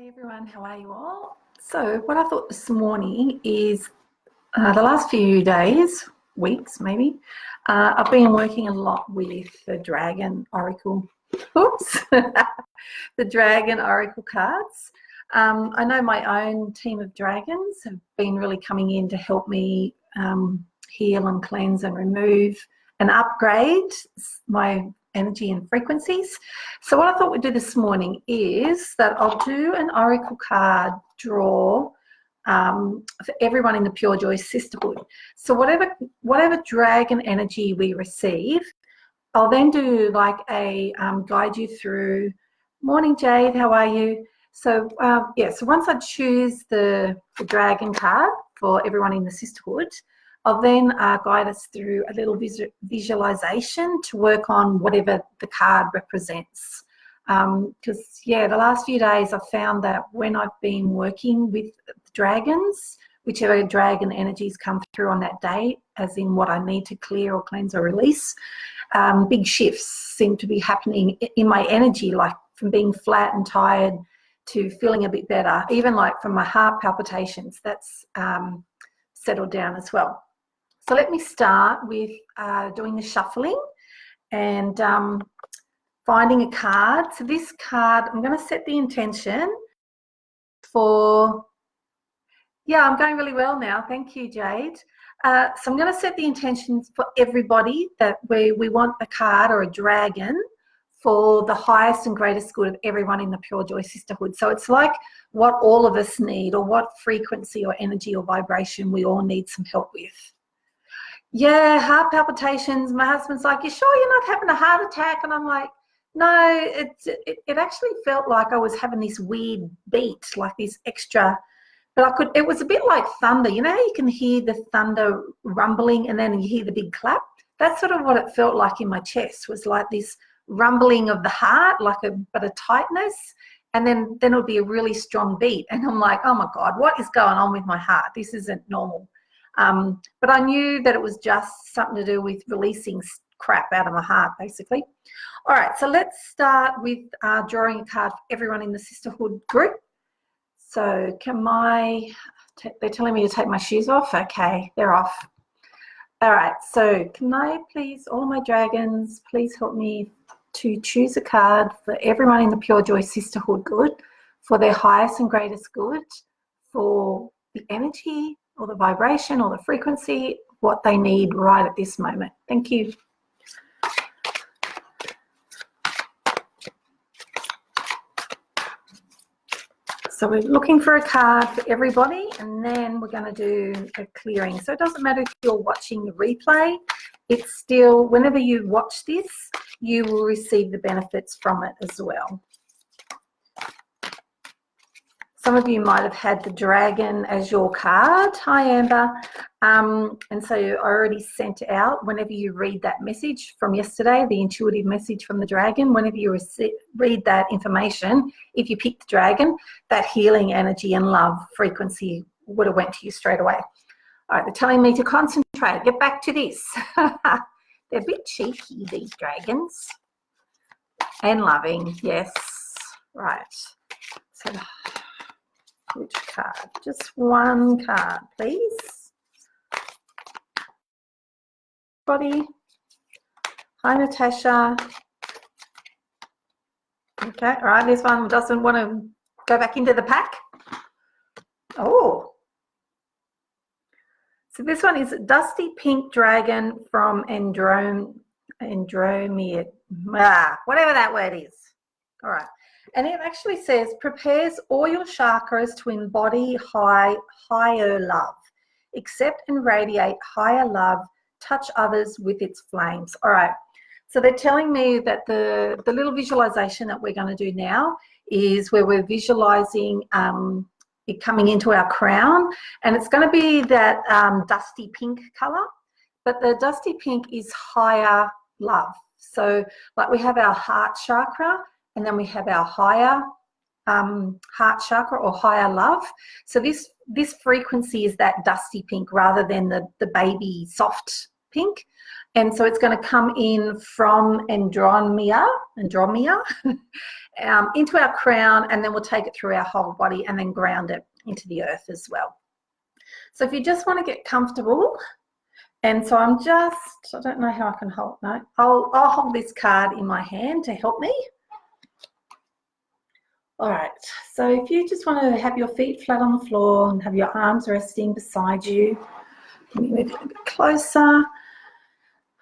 Everyone, how are you all? So what I thought this morning is the last few days, weeks maybe, I've been working a lot with the Dragon Oracle, the Dragon Oracle cards. I know my own team of dragons have been really coming in to help me heal and cleanse and remove and upgrade my energy and frequencies. So what I thought we'd do this morning is that I'll do an oracle card draw for everyone in the Pure Joy Sisterhood. So whatever dragon energy we receive, I'll then do like a guide you through. Morning, Jade, how are you? So so once I choose the dragon card for everyone in the sisterhood, I'll then guide us through a little visualization to work on whatever the card represents. Because, the last few days I've found that when I've been working with dragons, whichever dragon energies come through on that day, as in what I need to clear or cleanse or release, big shifts seem to be happening in my energy, like from being flat and tired to feeling a bit better, even like from my heart palpitations, that's settled down as well. So let me start with doing the shuffling and finding a card. So this card, I'm going to set the intention for, I'm going really well now. Thank you, Jade. So I'm going to set the intentions for everybody that we want a card or a dragon for the highest and greatest good of everyone in the Pure Joy Sisterhood. So it's like what all of us need, or what frequency or energy or vibration we all need some help with. Yeah, heart palpitations. My husband's like, you sure you're not having a heart attack? And I'm like, no, it actually felt like I was having this weird beat, like this extra, but it was a bit like thunder. You know how you can hear the thunder rumbling and then you hear the big clap? That's sort of what it felt like in my chest, was like this rumbling of the heart, but a tightness, and then it would be a really strong beat. And I'm like, oh my God, what is going on with my heart? This isn't normal. But I knew that it was just something to do with releasing crap out of my heart, basically. All right, so let's start with drawing a card for everyone in the sisterhood group. So they're telling me to take my shoes off. Okay, they're off. All right, so can I please, all my dragons, please help me to choose a card for everyone in the Pure Joy Sisterhood good, for their highest and greatest good, for the energy or the vibration or the frequency, what they need right at this moment. Thank you. So we're looking for a card for everybody, and then we're going to do a clearing. So it doesn't matter if you're watching the replay, it's still, whenever you watch this, you will receive the benefits from it as well. Some of you might have had the dragon as your card. Hi, Amber. And so I already sent out, whenever you read that message from yesterday, the intuitive message from the dragon, whenever you read that information, if you pick the dragon, that healing energy and love frequency would have went to you straight away. All right, they're telling me to concentrate, get back to this. They're a bit cheeky, these dragons. And loving, yes. Right. So which card? Just one card, please. Body. Hi, Natasha. Okay, all right, this one doesn't want to go back into the pack. Oh. So this one is Dusty Pink Dragon from Andromeid. Whatever that word is. All right. And it actually says, prepares all your chakras to embody higher love. Accept and radiate higher love. Touch others with its flames. All right. So they're telling me that the little visualization that we're going to do now is where we're visualizing it coming into our crown. And it's going to be that dusty pink color. But the dusty pink is higher love. So like we have our heart chakra, and then we have our higher heart chakra or higher love. So this frequency is that dusty pink rather than the baby soft pink. And so it's going to come in from Andromeda into our crown, and then we'll take it through our whole body and then ground it into the earth as well. So if you just want to get comfortable, and so I don't know how I can hold, no, I'll hold this card in my hand to help me. All right, so if you just want to have your feet flat on the floor and have your arms resting beside you, let me move it a bit closer.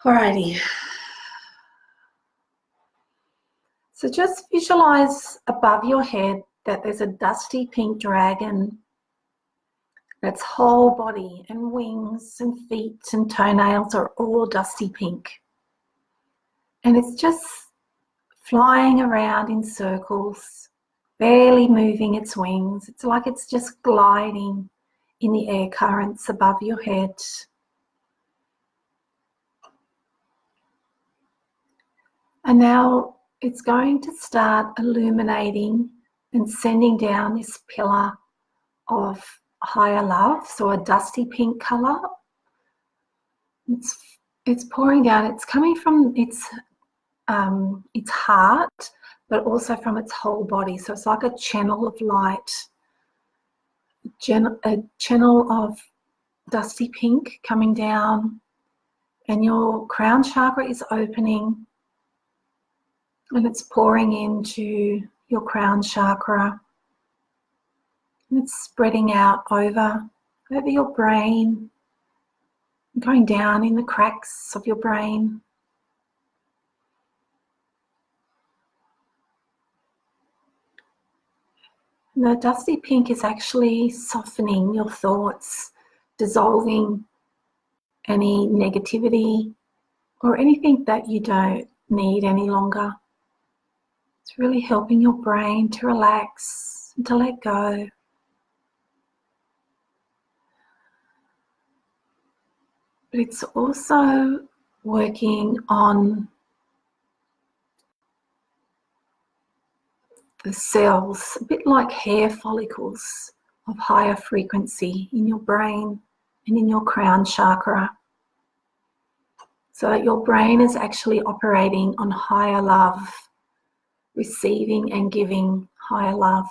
All righty. So just visualize above your head that there's a dusty pink dragon. Its whole body and wings and feet and toenails are all dusty pink. And it's just flying around in circles, barely moving its wings. It's like it's just gliding in the air currents above your head. And now it's going to start illuminating and sending down this pillar of higher love, so a dusty pink color. It's pouring down. It's coming from its heart, but also from its whole body. So it's like a channel of light, a channel of dusty pink coming down, and your crown chakra is opening, and it's pouring into your crown chakra. And it's spreading out over your brain, going down in the cracks of your brain. And the dusty pink is actually softening your thoughts, dissolving any negativity or anything that you don't need any longer. It's really helping your brain to relax and to let go. But it's also working on the cells, a bit like hair follicles of higher frequency in your brain and in your crown chakra. So that your brain is actually operating on higher love, receiving and giving higher love.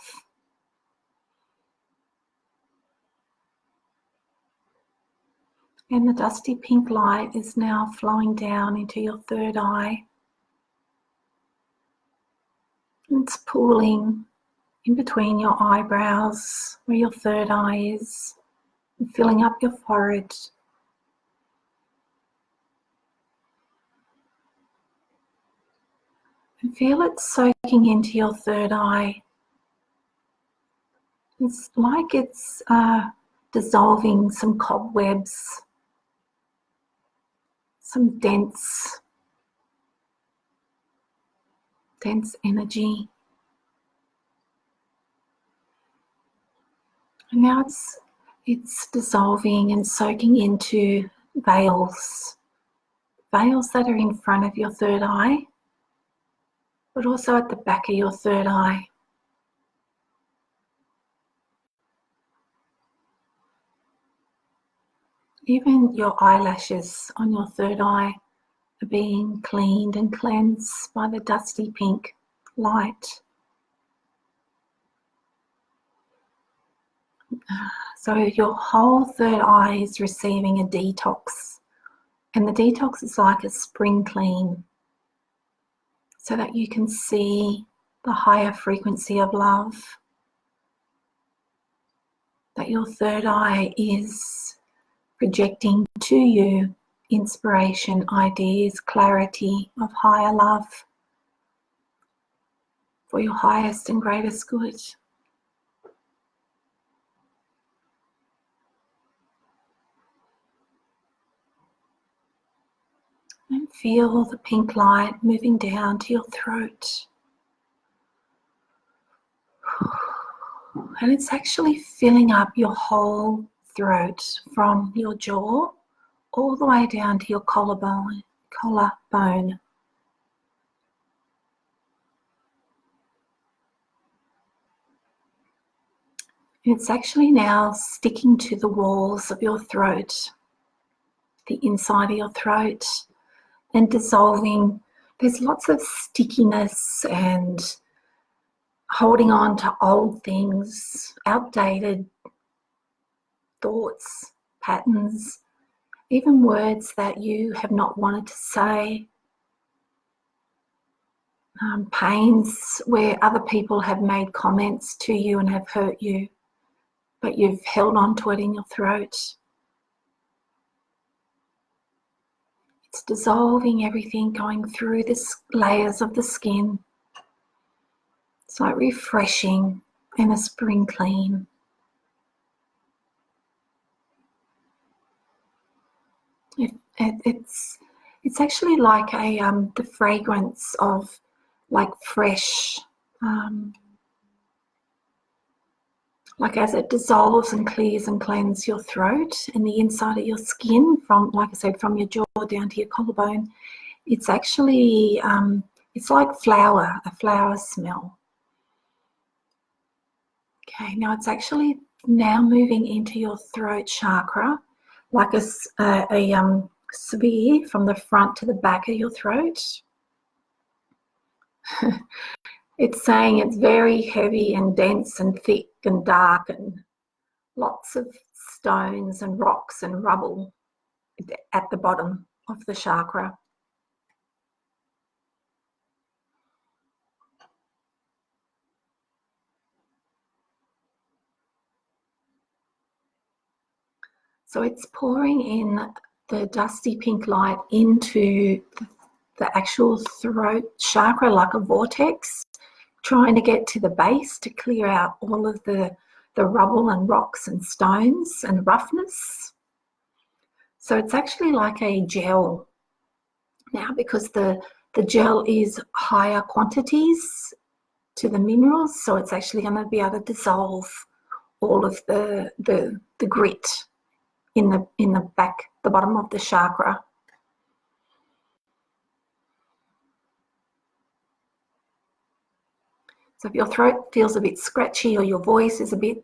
And the dusty pink light is now flowing down into your third eye. It's pooling in between your eyebrows where your third eye is, and filling up your forehead. And feel it soaking into your third eye. It's like it's dissolving some cobwebs, some dense energy. And now it's dissolving and soaking into veils that are in front of your third eye, but also at the back of your third eye. Even your eyelashes on your third eye are being cleaned and cleansed by the dusty pink light. So your whole third eye is receiving a detox, and the detox is like a spring clean, so that you can see the higher frequency of love, that your third eye is projecting to you inspiration, ideas, clarity of higher love for your highest and greatest good. And feel the pink light moving down to your throat. And it's actually filling up your whole throat from your jaw all the way down to your collarbone. It's actually now sticking to the walls of your throat, the inside of your throat, and dissolving. There's lots of stickiness and holding on to old things, outdated thoughts, patterns, even words that you have not wanted to say, pains where other people have made comments to you and have hurt you, but you've held on to it in your throat. It's dissolving everything, going through the layers of the skin. It's like refreshing in a spring clean. It's actually like the fragrance of like fresh, like as it dissolves and clears and cleanses your throat and the inside of your skin from, like I said, from your jaw down to your collarbone. It's actually, it's like a flower smell. Okay, now it's actually now moving into your throat chakra, like a sphere from the front to the back of your throat. It's saying it's very heavy and dense and thick and dark and lots of stones and rocks and rubble at the bottom of the chakra. So it's pouring in the dusty pink light into the actual throat chakra like a vortex, trying to get to the base to clear out all of the rubble and rocks and stones and roughness. So it's actually like a gel now, because the gel is higher quantities to the minerals, so it's actually going to be able to dissolve all of the grit in the back, the bottom of the chakra. So if your throat feels a bit scratchy or your voice is a bit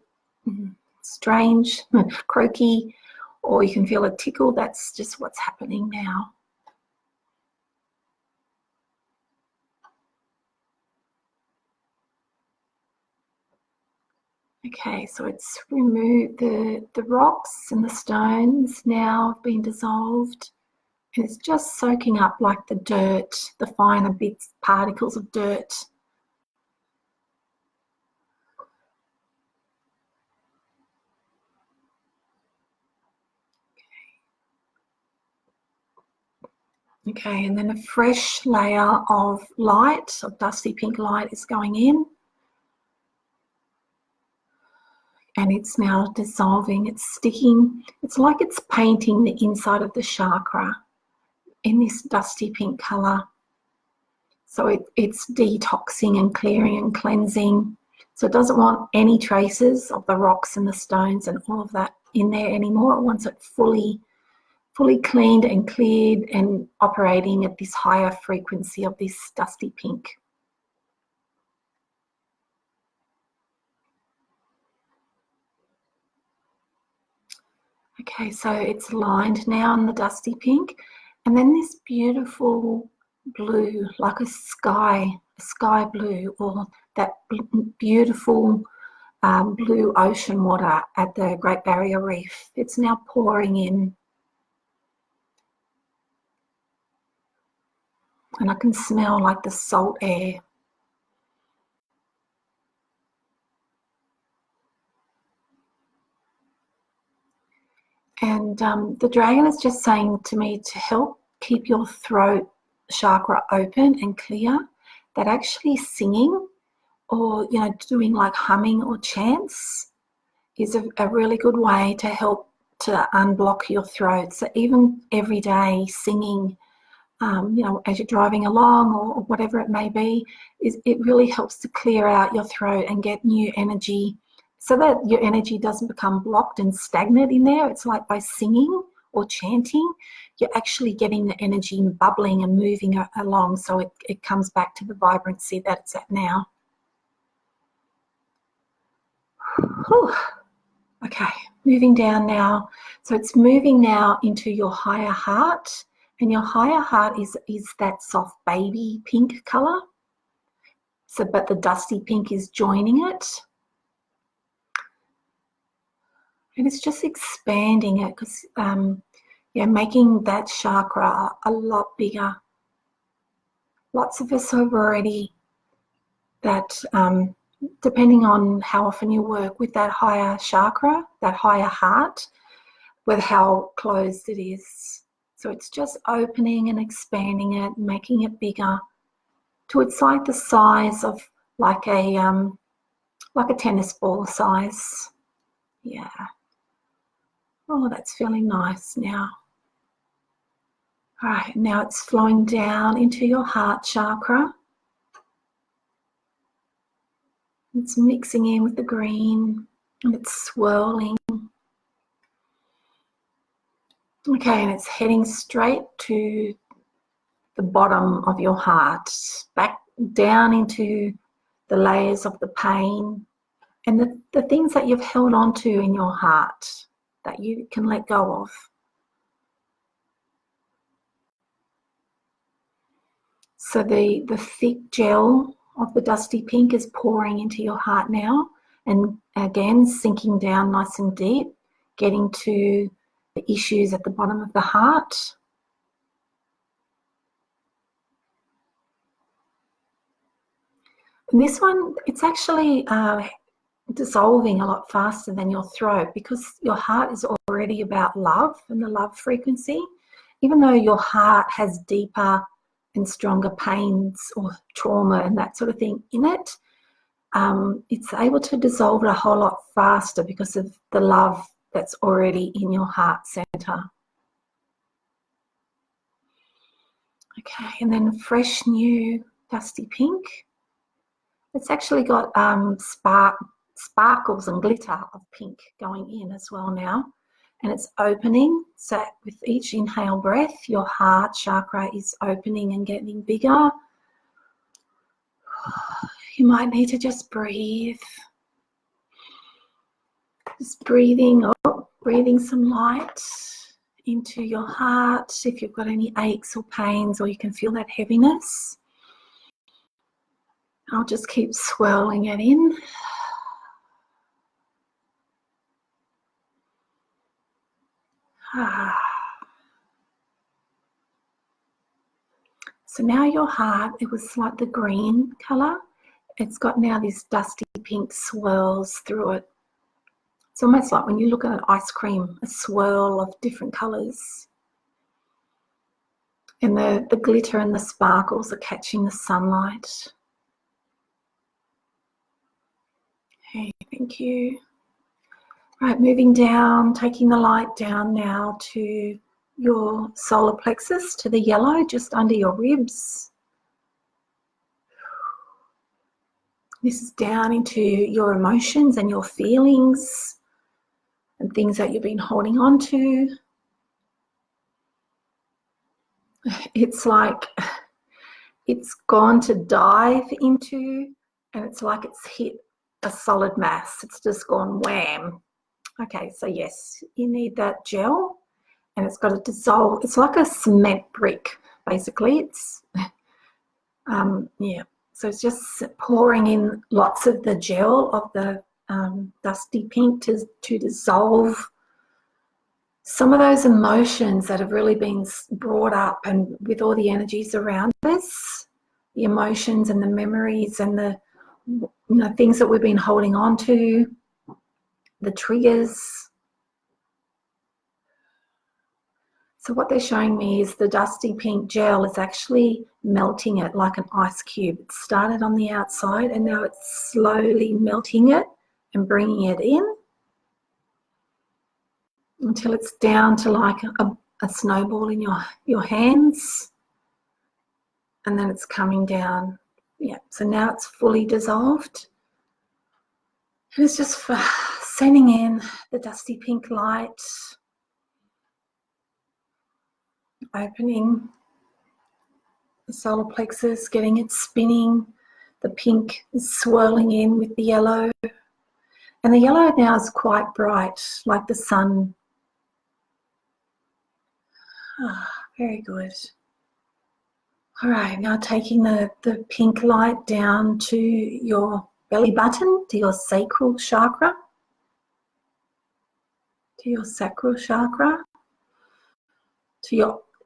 strange, croaky, or you can feel a tickle, that's just what's happening now. Okay, so it's removed, the rocks and the stones now have been dissolved, and it's just soaking up like the dirt, the finer bits, particles of dirt. Okay, and then a fresh layer of light, of dusty pink light, is going in. And it's now dissolving, it's sticking, it's like it's painting the inside of the chakra in this dusty pink colour. So it's detoxing and clearing and cleansing. So it doesn't want any traces of the rocks and the stones and all of that in there anymore. It wants it fully cleaned and cleared and operating at this higher frequency of this dusty pink. Okay, so it's lined now in the dusty pink, and then this beautiful blue, like a sky blue, or that beautiful blue ocean water at the Great Barrier Reef. It's now pouring in. And I can smell like the salt air. And the dragon is just saying to me to help keep your throat chakra open and clear, that actually singing or, you know, doing like humming or chants is a really good way to help to unblock your throat. So even every day singing, you know, as you're driving along or whatever it may be, it really helps to clear out your throat and get new energy, so that your energy doesn't become blocked and stagnant in there. It's like by singing or chanting, you're actually getting the energy bubbling and moving along, so it comes back to the vibrancy that it's at now. Whew. Okay, moving down now. So it's moving now into your higher heart And your higher heart is that soft baby pink colour. So, but the dusty pink is joining it. And it's just expanding it because, yeah, making that chakra a lot bigger. Lots of us have already that, depending on how often you work with that higher chakra, that higher heart, with how closed it is. So it's just opening and expanding it, making it bigger. To it's like the size of like a tennis ball size. Yeah. Oh, that's feeling nice now. All right, now it's flowing down into your heart chakra. It's mixing in with the green and it's swirling. Okay, and it's heading straight to the bottom of your heart, back down into the layers of the pain and the things that you've held on to in your heart that you can let go of. So the thick gel of the dusty pink is pouring into your heart now, and again sinking down nice and deep, getting to the issues at the bottom of the heart. And this one, it's actually dissolving a lot faster than your throat because your heart is already about love and the love frequency. Even though your heart has deeper and stronger pains or trauma and that sort of thing in it, it's able to dissolve it a whole lot faster because of the love that's already in your heart center. Okay, and then fresh new dusty pink. It's actually got sparkles and glitter of pink going in as well now. And it's opening. So with each inhale breath, your heart chakra is opening and getting bigger. You might need to just breathe. Just breathing some light into your heart. If you've got any aches or pains or you can feel that heaviness, I'll just keep swirling it in. So now your heart, it was like the green colour. It's got now this dusty pink swirls through it. It's almost like when you look at an ice cream, a swirl of different colours. And the glitter and the sparkles are catching the sunlight. Okay, thank you. Right, moving down, taking the light down now to your solar plexus, to the yellow, just under your ribs. This is down into your emotions and your feelings and things that you've been holding on to. It's like it's gone to dive into, and it's like it's hit a solid mass. It's just gone wham. Okay, so yes, you need that gel, and it's got to dissolve. It's like a cement brick, basically. It's, yeah. So it's just pouring in lots of the gel of the dusty pink to dissolve some of those emotions that have really been brought up, and with all the energies around us, the emotions and the memories and the things that we've been holding on to, the triggers. So what they're showing me is the dusty pink gel is actually melting it like an ice cube. It started on the outside and now it's slowly melting it and bringing it in until it's down to like a snowball in your hands, and then it's coming down. Yeah, so now it's fully dissolved. And it's just for sending in the dusty pink light, opening the solar plexus, getting it spinning. The pink is swirling in with the yellow. And the yellow now is quite bright, like the sun. Very good. All right, now taking the pink light down to your belly button, to your sacral chakra, and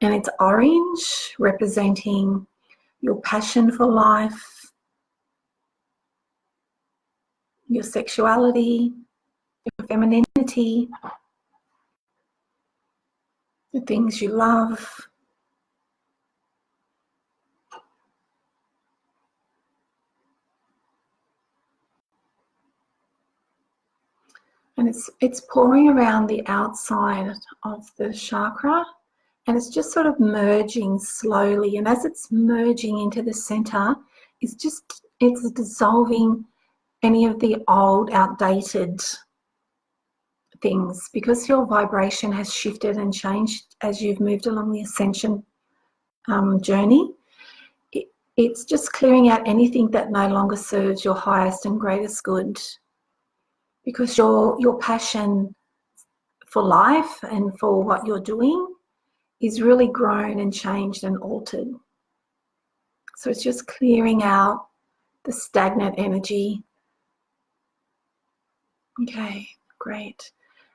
it's orange, representing your passion for life, your sexuality, your femininity, the things you love. And it's pouring around the outside of the chakra, and it's just sort of merging slowly. And as it's merging into the center, it's dissolving any of the old, outdated things, because your vibration has shifted and changed as you've moved along the ascension journey. It's just clearing out anything that no longer serves your highest and greatest good, because your passion for life and for what you're doing is really grown and changed and altered. So it's just clearing out the stagnant energy. Okay, great.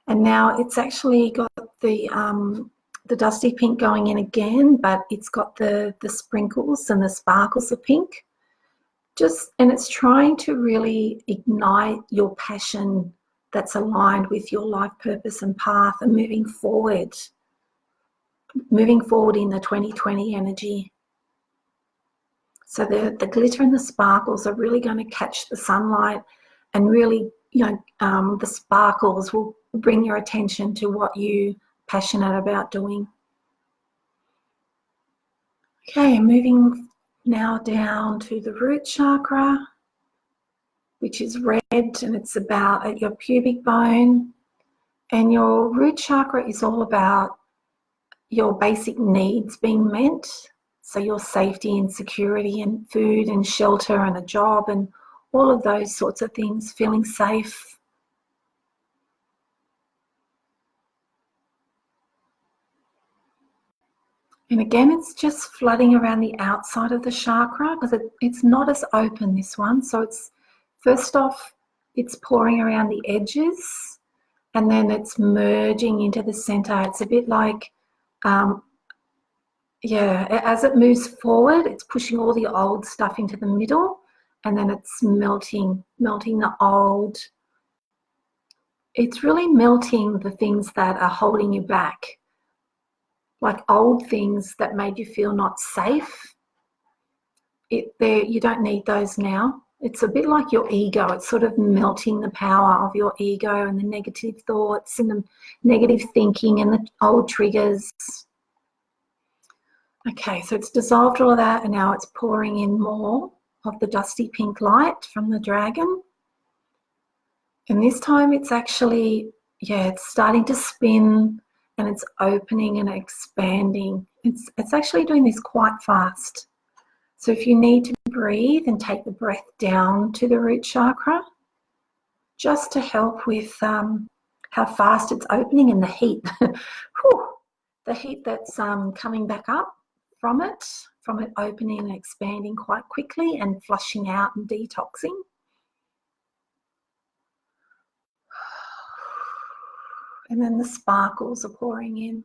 And now it's actually got the dusty pink going in again, but it's got the sprinkles and the sparkles of pink. And it's trying to really ignite your passion that's aligned with your life purpose and path, and moving forward in the 2020 energy. So the glitter and the sparkles are really going to catch the sunlight, and really, the sparkles will bring your attention to what you're passionate about doing. Okay, moving now down to the root chakra, which is red, and it's about at your pubic bone. And your root chakra is all about your basic needs being met. So your safety and security and food and shelter and a job and all of those sorts of things, feeling safe. And again, it's just flooding around the outside of the chakra, because it's not as open, this one. So it's, first off, it's pouring around the edges, and then it's merging into the center. It's a bit like, as it moves forward, it's pushing all the old stuff into the middle, and then it's melting the old. It's really melting the things that are holding you back, like old things that made you feel not safe. You don't need those now. It's a bit like your ego. It's sort of melting the power of your ego and the negative thoughts and the negative thinking and the old triggers. Okay, so it's dissolved all of that, and now it's pouring in more of the dusty pink light from the dragon. And this time it's actually, it's starting to spin, and it's opening and expanding. It's actually doing this quite fast. So if you need to breathe and take the breath down to the root chakra, just to help with how fast it's opening and the heat, the heat that's coming back up from it opening and expanding quite quickly and flushing out and detoxing. And then the sparkles are pouring in.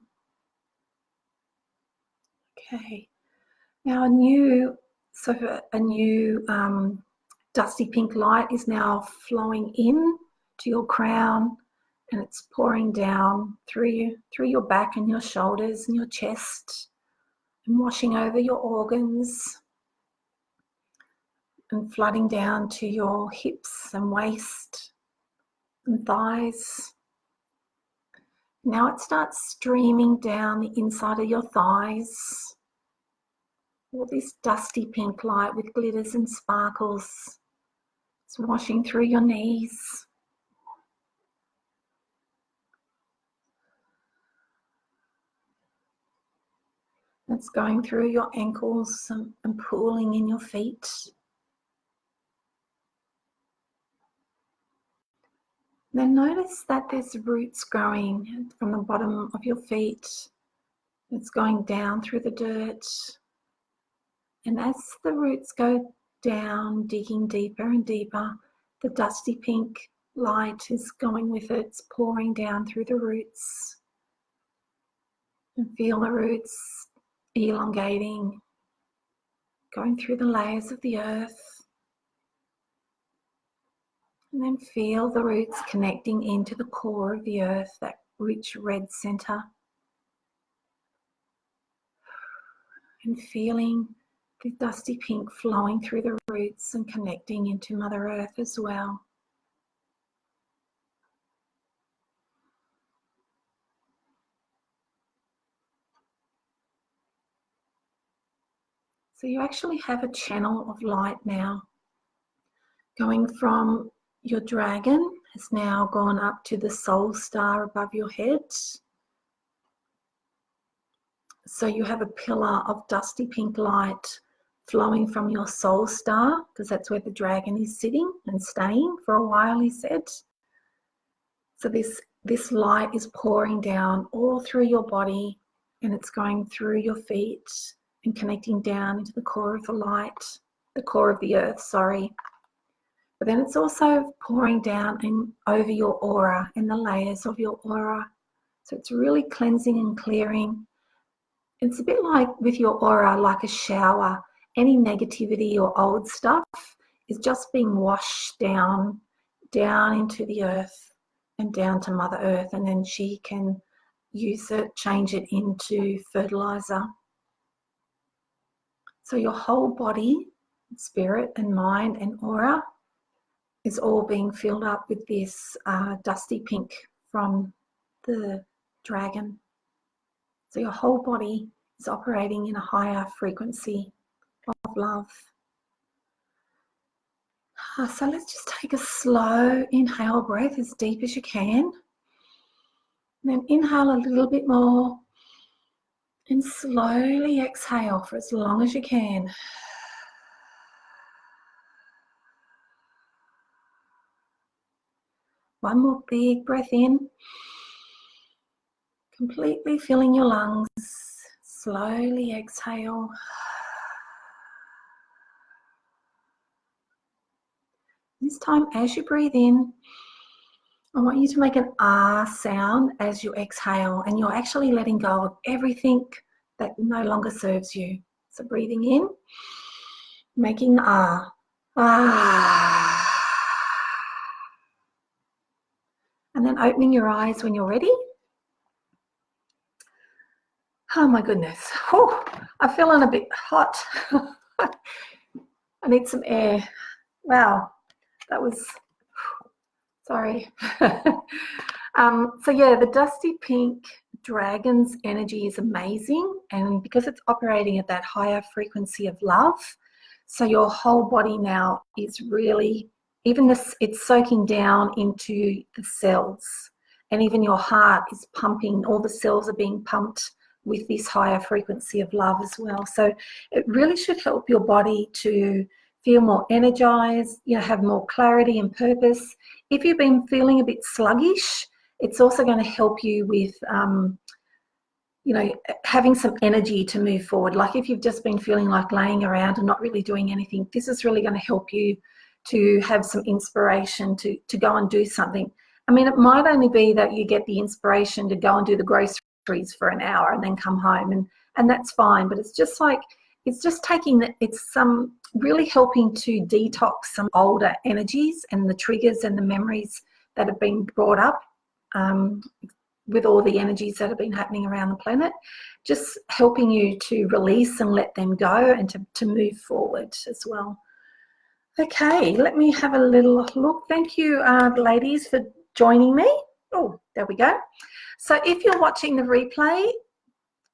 Okay, now a new dusty pink light is now flowing in to your crown, and it's pouring down through your back and your shoulders and your chest, and washing over your organs and flooding down to your hips and waist and thighs. Now it starts streaming down the inside of your thighs. All this dusty pink light with glitters and sparkles. It's washing through your knees. It's going through your ankles and pooling in your feet. Then notice that there's roots growing from the bottom of your feet, It's going down through the dirt. And as the roots go down, digging deeper and deeper, the dusty pink light is going with it. It's pouring down through the roots. And feel the roots elongating, going through the layers of the earth. And then feel the roots connecting into the core of the earth, that rich red center. And feeling the dusty pink flowing through the roots and connecting into Mother Earth as well. So you actually have a channel of light now going from your dragon, has now gone up to the soul star above your head. So you have a pillar of dusty pink light flowing from your soul star, because that's where the dragon is sitting and staying for a while, he said. So this light is pouring down all through your body, and it's going through your feet and connecting down into the core of the light, the core of the earth, sorry. But then it's also pouring down and over your aura and the layers of your aura. So it's really cleansing and clearing. It's a bit like with your aura, like a shower. Any negativity or old stuff is just being washed down into the earth and down to Mother Earth, and then she can use it, change it into fertilizer. So your whole body, spirit and mind and aura is all being filled up with this dusty pink from the dragon. So your whole body is operating in a higher frequency of love. So let's just take a slow inhale breath as deep as you can. And then inhale a little bit more and slowly exhale for as long as you can. One more big breath in, completely filling your lungs. Slowly exhale. This time, as you breathe in, I want you to make an ah sound as you exhale, and you're actually letting go of everything that no longer serves you. So breathing in, making ah, ah. And then opening your eyes when you're ready. Oh my goodness. Oh, I'm feeling a bit hot. I need some air. Wow, that was, sorry. So yeah, the dusty pink dragon's energy is amazing, and because it's operating at that higher frequency of love, so your whole body now is really, even this, it's soaking down into the cells, and even your heart is pumping, all the cells are being pumped with this higher frequency of love as well. So it really should help your body to feel more energized, have more clarity and purpose. If you've been feeling a bit sluggish, it's also going to help you with, having some energy to move forward. Like if you've just been feeling like laying around and not really doing anything, this is really going to help you to have some inspiration to go and do something. I mean, it might only be that you get the inspiration to go and do the groceries for an hour and then come home, and that's fine. But it's just like, it's just taking, it's really helping to detox some older energies and the triggers and the memories that have been brought up with all the energies that have been happening around the planet, just helping you to release and let them go and to move forward as well. Okay, let me have a little look. Thank you, ladies, for joining me. Oh, there we go. So if you're watching the replay,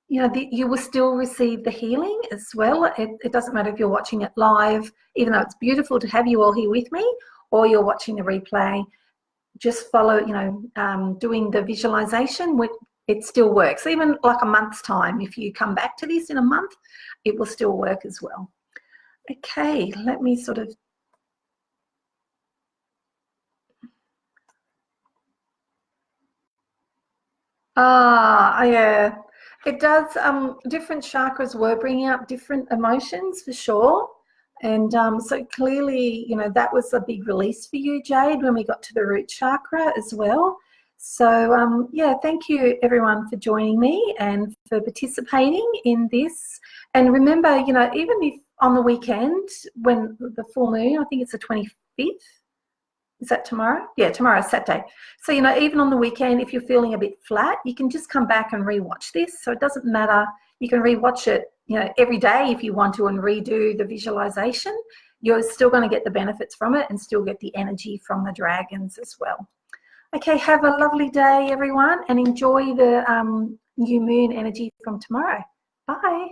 you will still receive the healing as well. It doesn't matter if you're watching it live, even though it's beautiful to have you all here with me, or you're watching the replay. Just follow, doing the visualization, it still works. Even like a month's time, if you come back to this in a month, it will still work as well. Okay, let me sort of yeah. It does. Different chakras were bringing up different emotions for sure. And so clearly, you know, that was a big release for you, Jade, when we got to the root chakra as well. So, yeah, thank you everyone for joining me and for participating in this. And remember, you know, even if on the weekend when the full moon, I think it's the 25th, is that tomorrow? Yeah, tomorrow's Saturday. So, you know, even on the weekend, if you're feeling a bit flat, you can just come back and rewatch this. So it doesn't matter. You can rewatch it, you know, every day if you want to and redo the visualization. You're still going to get the benefits from it and still get the energy from the dragons as well. Okay, have a lovely day, everyone, and enjoy the new moon energy from tomorrow. Bye.